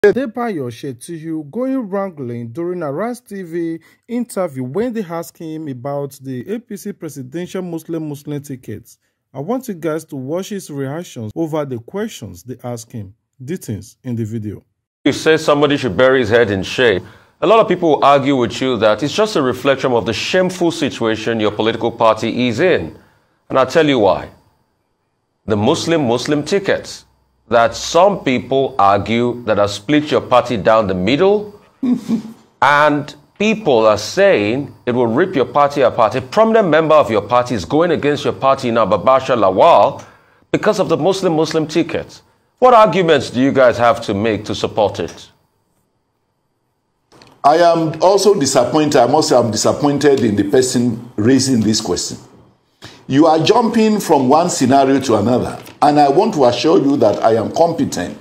Adebayo Shetiyu going wrangling during a Rise TV interview when they asked him about the APC presidential Muslim tickets. I want you guys to watch his reactions over the questions they asked him. Details in the video. You say somebody should bury his head in shame. A lot of people will argue with you that it's just a reflection of the shameful situation your political party is in. And I'll tell you why. The Muslim tickets that some people argue that have split your party down the middle, and people are saying it will rip your party apart. A prominent member of your party is going against your party now, Babasha Lawal, because of the Muslim tickets. What arguments do you guys have to make to support it? I am also disappointed. I must say I'm disappointed in the person raising this question. You are jumping from one scenario to another, and I want to assure you that I am competent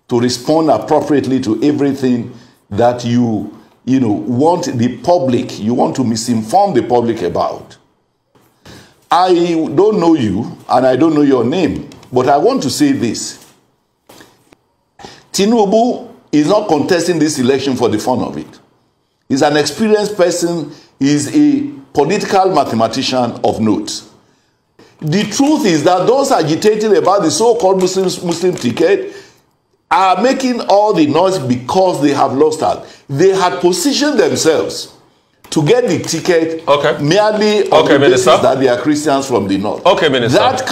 to respond appropriately to everything that you want the public, you want to misinform the public about. I don't know you, and I don't know your name, but I want to say this. Tinubu is not contesting this election for the fun of it. He's an experienced person. He's a political mathematician of note. The truth is that those agitating about the so-called Muslim ticket are making all the noise because they have lost out. They had positioned themselves to get the ticket merely on the basis that they are Christians from the north. Okay, Minister. That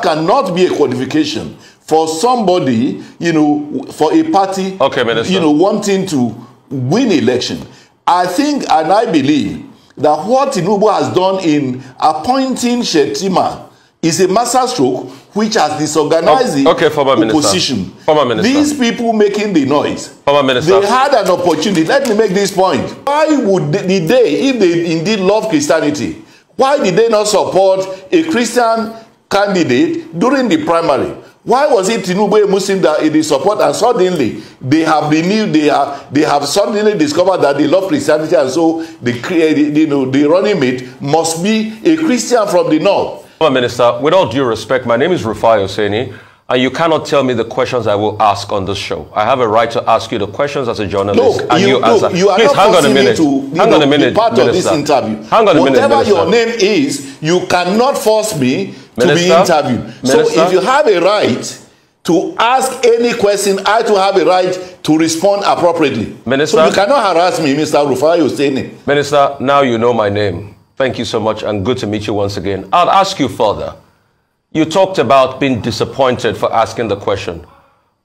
cannot be a qualification for somebody, for a party, wanting to win election. I think and I believe that what Tinubu has done in appointing Shetima is a masterstroke which has disorganized the opposition. Former Minister. These people making the noise, they had an opportunity. Let me make this point. Why would if they indeed love Christianity, why did they not support a Christian candidate during the primary? Why was it Tinubu a Muslim that they support, and suddenly they have renewed, they have suddenly discovered that they love Christianity, and so the running mate must be a Christian from the north? Minister, with all due respect, my name is Rufai Oseni, and you cannot tell me the questions I will ask on this show. I have a right to ask you the questions as a journalist, and you answer. You are not forcing me to be part of this interview. Whatever your name is, you cannot force me to be interviewed. So if you have a right to ask any question, I too have a right to respond appropriately. Minister, so you cannot harass me, Mr. Rufai Oseni. Minister, now you know my name. Thank you so much, and good to meet you once again. I'll ask you further. You talked about being disappointed for asking the question.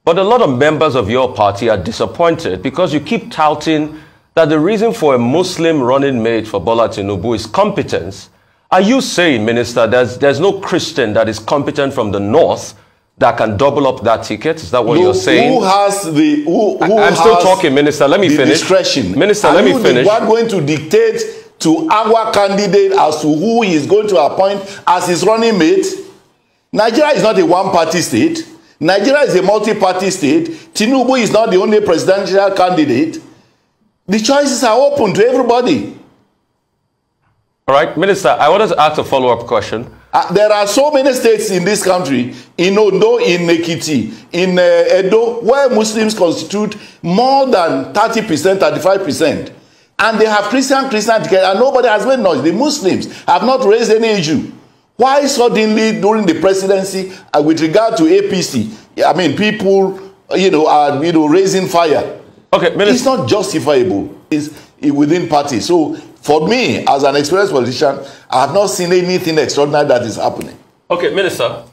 But a lot of members of your party are disappointed because you keep touting that the reason for a Muslim running mate for Bola Tinubu is competence. Are you saying, Minister, there's no Christian that is competent from the north that can double up that ticket? Is that what you're saying? Who has the... I'm still talking, Minister. Let me finish. Discretion. Minister, let me finish. Are you going to dictate to our candidate as to who he is going to appoint as his running mate? Nigeria is not a one-party state. Nigeria is a multi-party state. Tinubu is not the only presidential candidate. The choices are open to everybody. All right, Minister, I wanted to ask a follow-up question. There are so many states in this country, in Ondo, in Ekiti, in Edo, where Muslims constitute more than 30%, 35%. And they have Christian ticket, and nobody has made noise. The Muslims have not raised any issue. Why suddenly during the presidency, with regard to APC, I mean, people, are, raising fire? Okay, Minister. It's not justifiable. It's within parties. So for me, as an experienced politician, I have not seen anything extraordinary that is happening. Okay, Minister.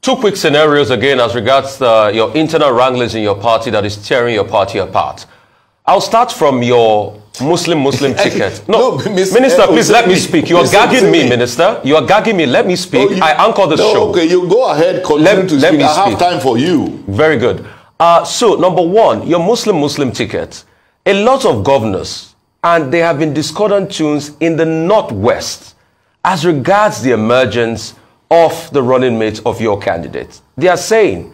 Two quick scenarios again as regards your internal wranglings in your party that is tearing your party apart. I'll start from your Muslim ticket. No, Minister, please let me speak. You are gagging me, Minister. You are gagging me. Let me speak. I anchor the show. Okay, you go ahead. Continue to speak. I have time for you. Very good. So, number one, your Muslim ticket. A lot of governors, and there have been discordant tunes in the Northwest as regards the emergence of the running mate of your candidate. They are saying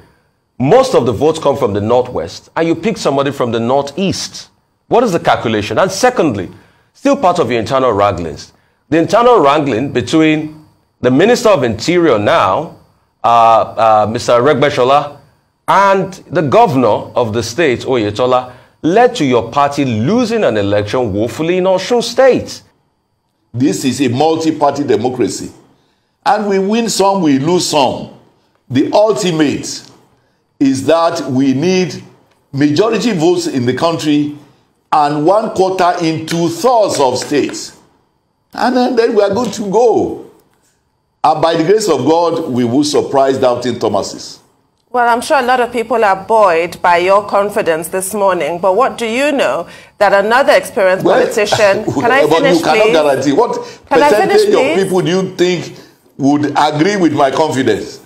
most of the votes come from the Northwest, and you pick somebody from the Northeast. What is the calculation? And secondly, still part of your internal wranglings, the internal wrangling between the Minister of Interior now, Mr. Regbeshola, And the governor of the state, Oyetola, led to your party losing an election woefully in Osun State. This is a multi-party democracy. And we win some, we lose some. The ultimate is that we need majority votes in the country and 1/4 in 2/3 of states. And then we are good to go. And by the grace of God, we will surprise doubting Thomases. Well, I'm sure a lot of people are buoyed by your confidence this morning. But what do you know that another experienced politician... Can I finish, you cannot please? guarantee. What percentage of people do you think would agree with my confidence?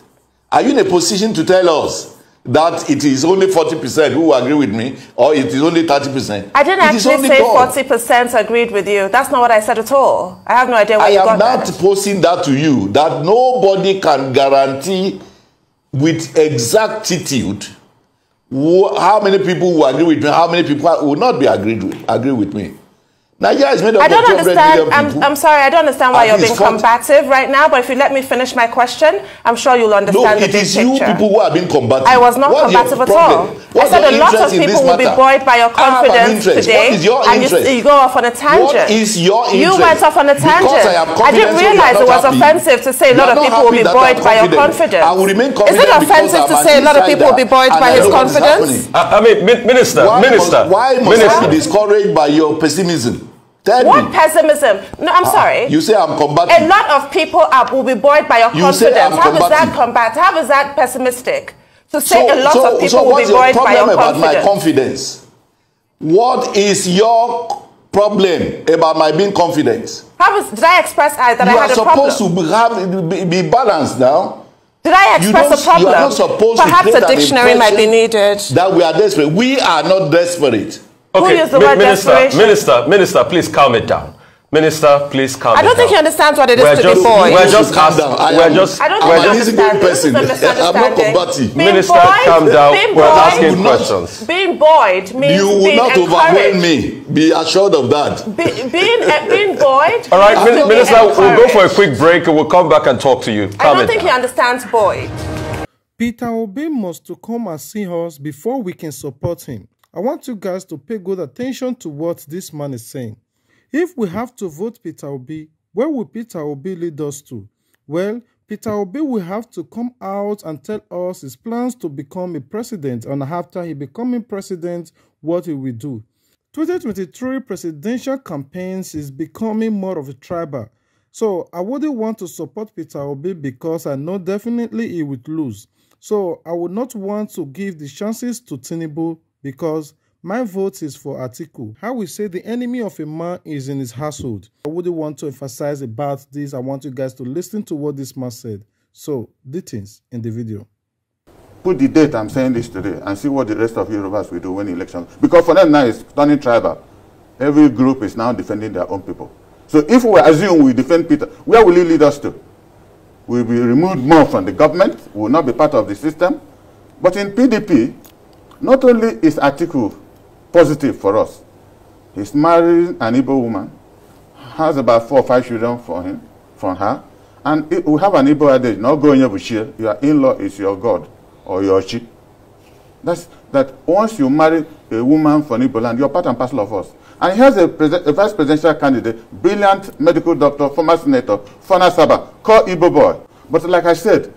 Are you in a position to tell us that it is only 40% who agree with me, or it is only 30%? I didn't actually say 40% agreed with you. That's not what I said at all. I have no idea where you got that. I am not posing that to you, that nobody can guarantee with exactitude how many people will agree with me, how many people will not be agree with me. Nigeria is made up of 200 million people. I'm sorry, I don't understand why you're being combative right now, but if you let me finish my question, I'm sure you'll understand the big picture. No, it is you people who are being combative. I was not combative at all. I said a lot of people will be buoyed by your confidence today. What is your interest? And you go off on a tangent. What is your interest? You went off on a tangent. I didn't realize it was offensive to say a lot of people will be buoyed by your confidence. I will remain confident. Is it offensive to say a lot of people will be buoyed by his confidence? I mean, Minister. Why must I be discouraged by your pessimism? What pessimism? No, I'm sorry. You say I'm combative. A lot of people will be buoyed by your confidence. How is that combative? How is that pessimistic? To say a lot of people will be buoyed by your confidence. So what's your problem about my confidence? What is your problem about my being confident? Did I express that I had a problem? You are supposed to be balanced now. Did I express a problem? You are not supposed Perhaps a dictionary might be needed. That we are desperate. We are not desperate. Okay, who used the word Minister, please calm it down. Minister, please calm it down. I don't think he understands what it is to be buoyed. I don't think he understands. Person. I'm not combative. Minister, calm down. We're asking questions. Being buoyed means you will not overwhelm me. Be assured of that. Being buoyed. All right, Minister, we'll go for a quick break and we'll come back and talk to you. I don't think he understands buoyed. Peter Obi must to come and see us before we can support him. I want you guys to pay good attention to what this man is saying. If we have to vote Peter Obi, where will Peter Obi lead us to? Well, Peter Obi will have to come out and tell us his plans to become a president, and after he becoming president, what he will do. 2023 presidential campaigns is becoming more of a tribal. So I wouldn't want to support Peter Obi because I know definitely he would lose. So I would not want to give the chances to Tinubu, because my vote is for ATIKU. How we say the enemy of a man is in his household. I wouldn't want to emphasize about this. I want you guys to listen to what this man said. So, details in the video. Put the date I'm saying this today and see what the rest of Yorubas will do when election. Because for them now it's turning tribal. Every group is now defending their own people. So if we assume we defend Peter, where will he lead us to? We will be removed more from the government. We will not be part of the system. But in PDP, not only is ATIKU positive for us, he's married an Igbo woman, has about 4 or 5 children from her, and we have an Igbo adage, not going over here, your in-law is your God or your chi. That once you marry a woman from Igbo land, you're part and parcel of us. And he has a vice presidential candidate, brilliant medical doctor, former senator, Fana Saba, called Igbo boy. But like I said,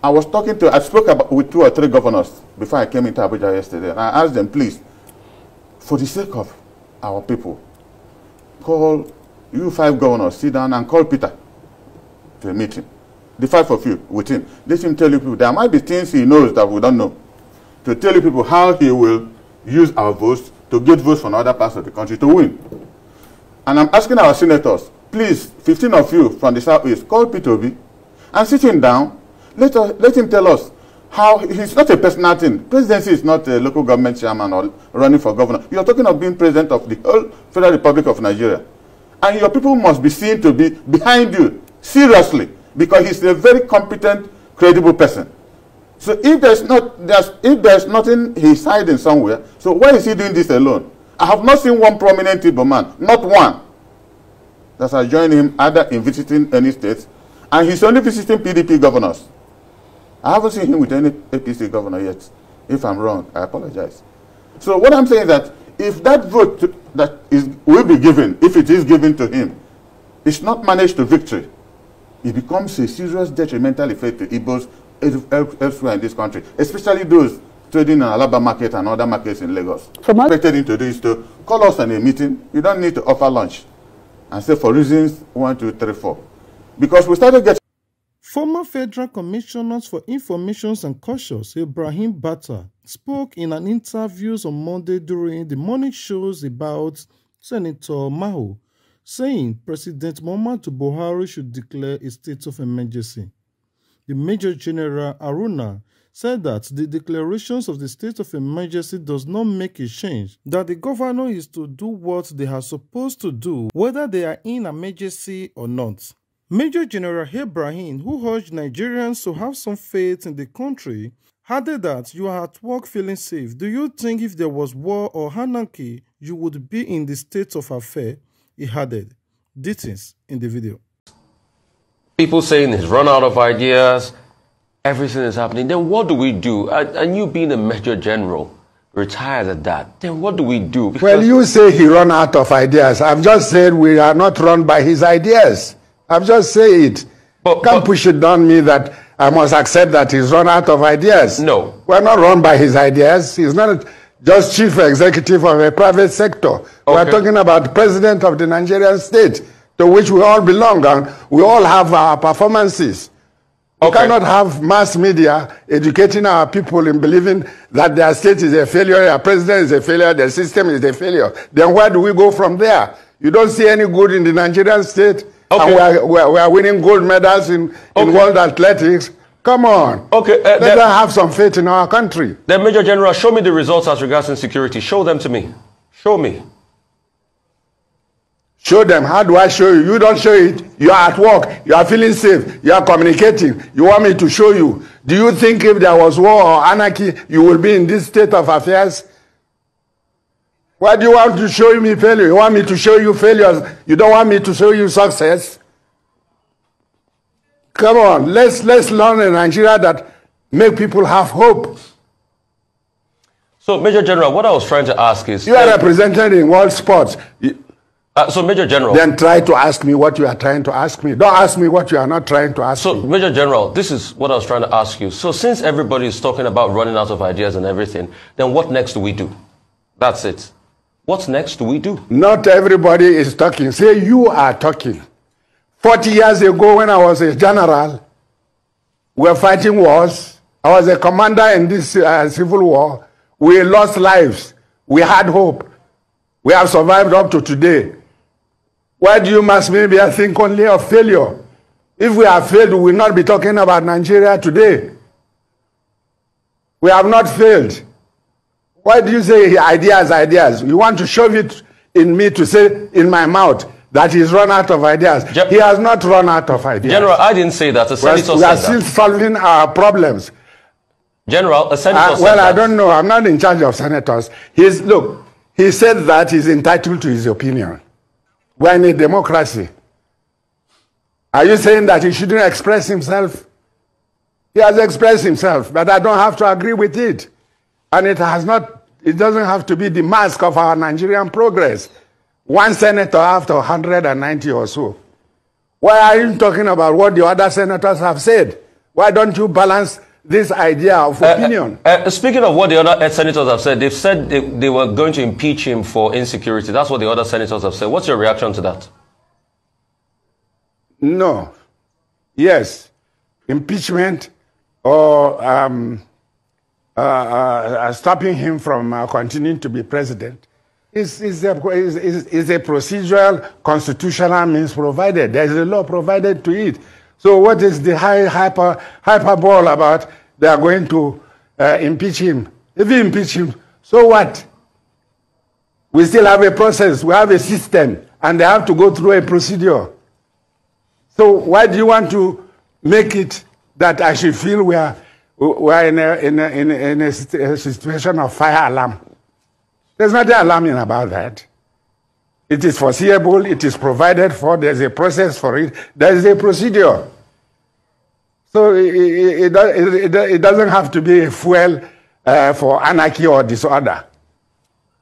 I spoke with 2 or 3 governors before I came into Abuja yesterday, and I asked them, please, for the sake of our people, call you 5 governors, sit down and call Peter to a meeting. The 5 of you with him. Let him tell you people, there might be things he knows that we don't know. To tell you people how he will use our votes to get votes from other parts of the country to win. And I'm asking our senators, please, 15 of you from the Southeast, call Peter Obi and sit him down. Let him tell us how he's not a personal thing. Presidency is not a local government chairman or running for governor. You're talking of being president of the whole Federal Republic of Nigeria. And your people must be seen to be behind you, seriously, because he's a very competent, credible person. So if there's nothing he's hiding somewhere, so why is he doing this alone? I have not seen one prominent Igbo man, not one, that has joined him either in visiting any states, and he's only visiting PDP governors. I haven't seen him with any APC governor yet. If I'm wrong, I apologize. So what I'm saying is that if that vote will be given, if it is given to him, it's not managed to victory, it becomes a serious detrimental effect to Igbos elsewhere in this country, especially those trading in Alaba market and other markets in Lagos. What I'm expecting to do is to call us on a meeting. You don't need to offer lunch and say for reasons 1, 2, 3, 4. Because we started getting... Former Federal Commissioner for Information and Cultures, Ibrahim Bata, spoke in an interview on Monday during the morning shows about Senator Maho, saying President Muhammadu Buhari should declare a state of emergency. The Major General Aruna said that the declarations of the state of emergency does not make a change, that the governor is to do what they are supposed to do, whether they are in emergency or not. Major General Ibrahim, who urged Nigerians to have some faith in the country, added that you are at work feeling safe. Do you think if there was war or anarchy, you would be in the state of affair? He added. Details in the video. People saying he's run out of ideas, everything is happening. Then what do we do? And you being a Major General, retired at that, then what do we do? Because well, you say he run out of ideas. I've just said we are not run by his ideas. I've just said it. Can't push it on me that I must accept that he's run out of ideas. No. We're not run by his ideas. He's not just chief executive of a private sector. Okay. We're talking about the president of the Nigerian state, to which we all belong, and we all have our performances. We cannot have mass media educating our people in believing that their state is a failure, their president is a failure, their system is a failure. Then where do we go from there? You don't see any good in the Nigerian state, and we are winning gold medals in world athletics. Come on. Let us have some faith in our country. Then, Major General, show me the results as regards insecurity. Show them to me. Show me. Show them. How do I show you? You don't show it. You are at work. You are feeling safe. You are communicating. You want me to show you. Do you think if there was war or anarchy, you will be in this state of affairs? Why do you want to show me failure? You want me to show you failures? You don't want me to show you success? Come on. Let's learn in Nigeria that make people have hope. So, Major General, what I was trying to ask is... You are represented in world sports. So, Major General... Then try to ask me what you are trying to ask me. Don't ask me what you are not trying to ask me. So, Major General, this is what I was trying to ask you. So, since everybody is talking about running out of ideas and everything, then what next do we do? That's it. What next do we do? Not everybody is talking. Say you are talking. 40 years ago when I was a general, we were fighting wars. I was a commander in this civil war. We lost lives. We had hope. We have survived up to today. Why do you mass media think only of failure? If we have failed, we will not be talking about Nigeria today. We have not failed. Why do you say ideas, ideas? You want to shove it in me to say in my mouth that he's run out of ideas. He has not run out of ideas. General, I didn't say that. A senator we are still solving our problems. General, a senator said well, that. I don't know. I'm not in charge of senators. Look, he said that he's entitled to his opinion. We're in a democracy. Are you saying that he shouldn't express himself? He has expressed himself, but I don't have to agree with it. And it doesn't have to be the mask of our Nigerian progress. One senator after 190 or so. Why are you talking about what the other senators have said? Why don't you balance this idea of opinion? Speaking of what the other senators have said, they've said they were going to impeach him for insecurity. That's what the other senators have said. What's your reaction to that? No. Yes. Impeachment or stopping him from continuing to be president is a procedural constitutional means provided. There is a law provided to it. So what is the hyperbole about they are going to impeach him? If you impeach him, so what? We still have a process. We have a system, and they have to go through a procedure. So why do you want to make it that I should feel we are in a situation of fire alarm? There's nothing alarming about that. It is foreseeable. It is provided for. There's a process for it. There is a procedure. So it doesn't have to be a fuel for anarchy or disorder.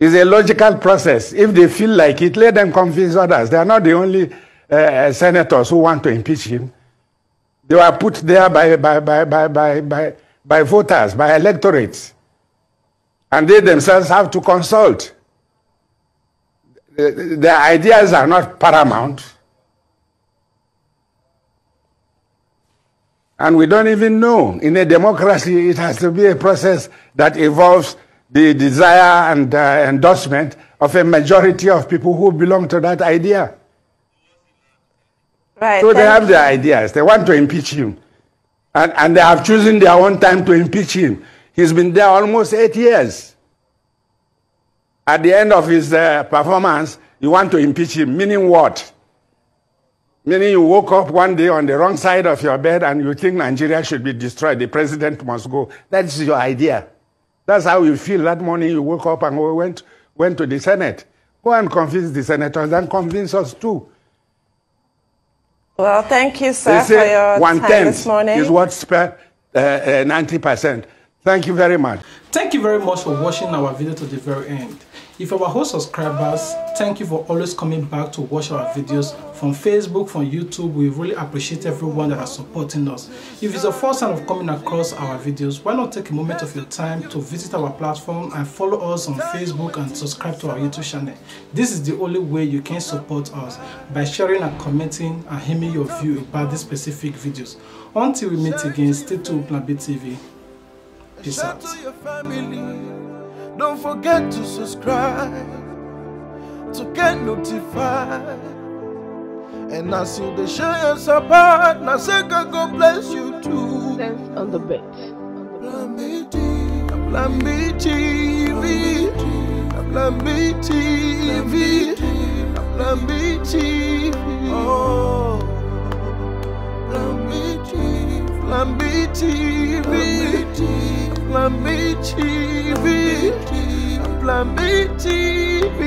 It's a logical process. If they feel like it, let them convince others. They are not the only senators who want to impeach him. They were put there by voters, by electorates. And they themselves have to consult. Their ideas are not paramount. And we don't even know. In a democracy, it has to be a process that involves the desire and endorsement of a majority of people who belong to that idea. Right, so they have their ideas. They want to impeach him. And they have chosen their own time to impeach him. He's been there almost 8 years. At the end of his performance, you want to impeach him. Meaning what? Meaning you woke up one day on the wrong side of your bed and you think Nigeria should be destroyed. The president must go. That's your idea. That's how you feel that morning you woke up and went to the Senate. Go and convince the senators and convince us too. Well, thank you, sir, for your time this morning. Is what spent 90%. Thank you very much. Thank you very much for watching our video to the very end. If you are our subscribers, thank you for always coming back to watch our videos from Facebook, from YouTube. We really appreciate everyone that is supporting us. If it's the first time of coming across our videos, why not take a moment of your time to visit our platform and follow us on Facebook and subscribe to our YouTube channel. This is the only way you can support us, by sharing and commenting and giving your view about these specific videos. Until we meet again, stay tuned with Plan TV. Peace out. Don't forget to subscribe to get notified. And as you the share your support, now say God bless you too. Sense on the bed. Plan B TV, Plan B TV, Plan B TV. Oh, Plan B TV, Plan B TV, Plan B TV, Plan B TV.